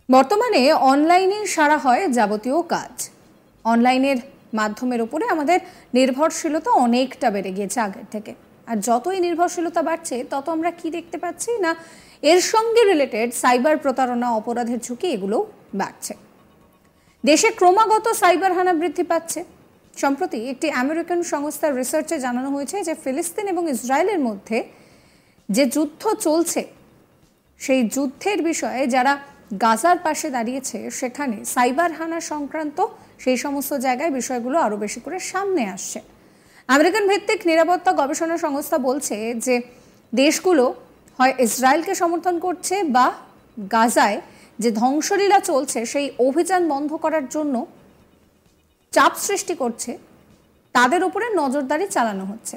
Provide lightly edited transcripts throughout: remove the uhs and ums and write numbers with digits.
বর্তমানে অনলাইনে সারা হয় যাবতীয় কাজ। অনলাইনের মাধ্যমের উপরে আমাদের নির্ভরশীলতা অনেকটা বেড়ে গিয়েছে আগের থেকে। আর যতই নির্ভরশীলতা বাড়ছে তত আমরা কি দেখতে পাচ্ছি না, এর সঙ্গে রিলেটেড সাইবার প্রতারণা, অপরাধের ঝুঁকি এগুলো বাড়ছে। দেশে ক্রমাগত সাইবার হানা বৃদ্ধি পাচ্ছে। সম্প্রতি একটি আমেরিকান সংস্থার রিসার্চে জানানো হয়েছে যে ফিলিস্তিন এবং ইসরায়েলের মধ্যে যে যুদ্ধ চলছে, সেই যুদ্ধের বিষয়ে যারা গাজার পাশে দাঁড়িয়েছে সেখানে সাইবার হানা সংক্রান্ত সেই সমস্ত জায়গায় বিষয়গুলো আরও বেশি করে সামনে আসছে। আমেরিকান ভিত্তিক নিরাপত্তা গবেষণা সংস্থা বলছে যে দেশগুলো হয় ইসরায়েলকে সমর্থন করছে বা গাজায় যে ধ্বংসলীলা চলছে সেই অভিযান বন্ধ করার জন্য চাপ সৃষ্টি করছে, তাদের উপরে নজরদারি চালানো হচ্ছে।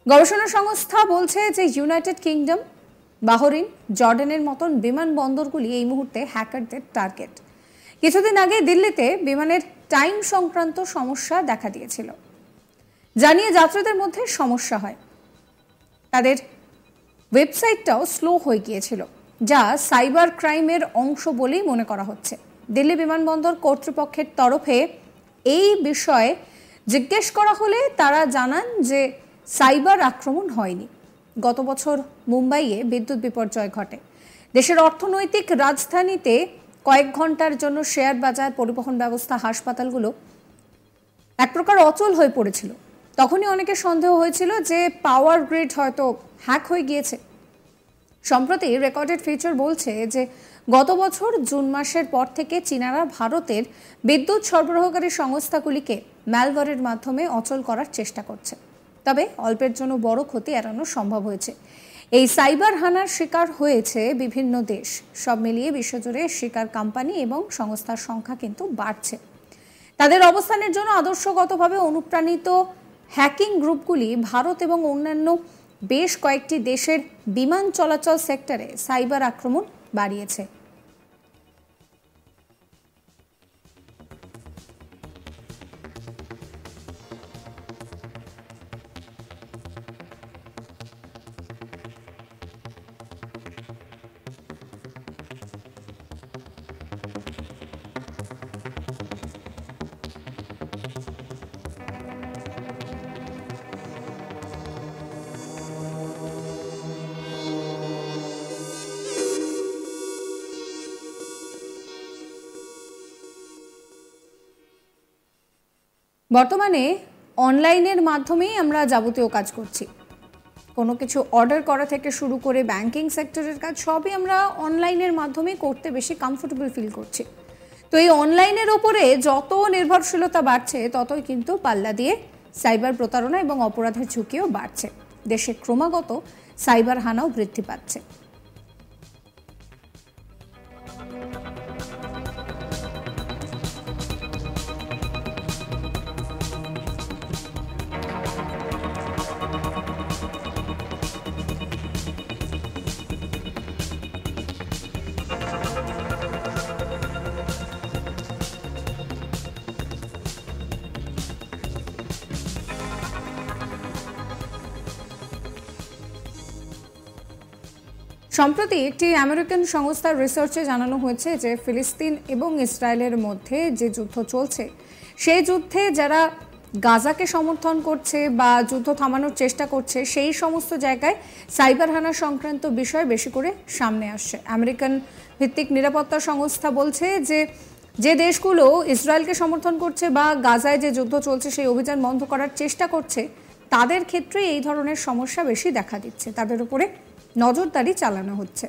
গবেষণা সংস্থা বলছে যে ইউনাইটেড কিংডম, বাহরিন, জর্ডানের মতন বিমানবন্দরগুলি এই মুহূর্তে হ্যাকারদের টার্গেট। কিছুদিন আগে দিল্লিতে বিমানের টাইম সংক্রান্ত সমস্যা দেখা দিয়েছিল, জানিয়ে যাত্রীদের মধ্যে সমস্যা হয়। তাদের ওয়েবসাইটটাও স্লো হয়ে গিয়েছিল, যা সাইবার ক্রাইমের অংশ বলেই মনে করা হচ্ছে। দিল্লি বিমানবন্দর কর্তৃপক্ষের তরফে এই বিষয়ে জিজ্ঞেস করা হলে তারা জানান যে সাইবার আক্রমণ হয়নি। গত বছর মুম্বাইয়ে বিদ্যুৎ বিপর্যয় ঘটে। দেশের অর্থনৈতিক রাজধানীতে কয়েক ঘন্টার জন্য শেয়ার বাজার, পরিবহন ব্যবস্থা, হাসপাতালগুলো এক প্রকার অচল হয়ে পড়েছিল। তখনই অনেকের সন্দেহ হয়েছিল যে পাওয়ার গ্রিড হয়তো হ্যাক হয়ে গিয়েছে। সম্প্রতি রেকর্ডেড ফিউচার বলছে যে গত বছর জুন মাসের পর থেকে চীনারা ভারতের বিদ্যুৎ সরবরাহকারী সংস্থাগুলিকে ম্যালওয়্যারের মাধ্যমে অচল করার চেষ্টা করছে। তবে অল্পের জন্য বড় ক্ষতি এড়ানো সম্ভব হয়েছে। এই সাইবার হানার শিকার হয়েছে বিভিন্ন দেশ। সব মিলিয়ে বিশ্বজুড়ে শিকার কোম্পানি এবং সংস্থার সংখ্যা কিন্তু বাড়ছে। তাদের অবস্থানের জন্য আদর্শগতভাবে অনুপ্রাণিত হ্যাকিং গ্রুপগুলি ভারত এবং অন্যান্য বেশ কয়েকটি দেশের বিমান চলাচল সেক্টরে সাইবার আক্রমণ বাড়িয়েছে। বর্তমানে অনলাইনের মাধ্যমেই আমরা যাবতীয় কাজ করছি। কোনো কিছু অর্ডার করা থেকে শুরু করে ব্যাংকিং সেক্টরের কাজ সবই আমরা অনলাইনের মাধ্যমে করতে বেশি কমফোর্টেবল ফিল করছি। তো এই অনলাইনের ওপরে যত নির্ভরশীলতা বাড়ছে ততই কিন্তু পাল্লা দিয়ে সাইবার প্রতারণা এবং অপরাধের ঝুঁকিও বাড়ছে। দেশে ক্রমাগত সাইবার হানাও বৃদ্ধি পাচ্ছে। সম্প্রতি একটি আমেরিকান সংস্থার রিসার্চে জানানো হয়েছে যে ফিলিস্তিন এবং ইসরায়েলের মধ্যে যে যুদ্ধ চলছে, সেই যুদ্ধে যারা গাজাকে সমর্থন করছে বা যুদ্ধ থামানোর চেষ্টা করছে, সেই সমস্ত জায়গায় সাইবার হানা সংক্রান্ত বিষয় বেশি করে সামনে আসছে। আমেরিকান ভিত্তিক নিরাপত্তা সংস্থা বলছে যে যে দেশগুলো ইসরায়েলকে সমর্থন করছে বা গাজায় যে যুদ্ধ চলছে সেই অভিযান বন্ধ করার চেষ্টা করছে, তাদের ক্ষেত্রে এই ধরনের সমস্যা বেশি দেখা দিচ্ছে। তাদের উপরে নজরদারি চালানো হচ্ছে।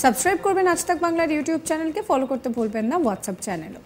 সাবস্ক্রাইব করবেন আজ তাক বাংলার ইউটিউব চ্যানেলকে, ফলো করতে ভুলবেন না হোয়াটসঅ্যাপ চ্যানেলও।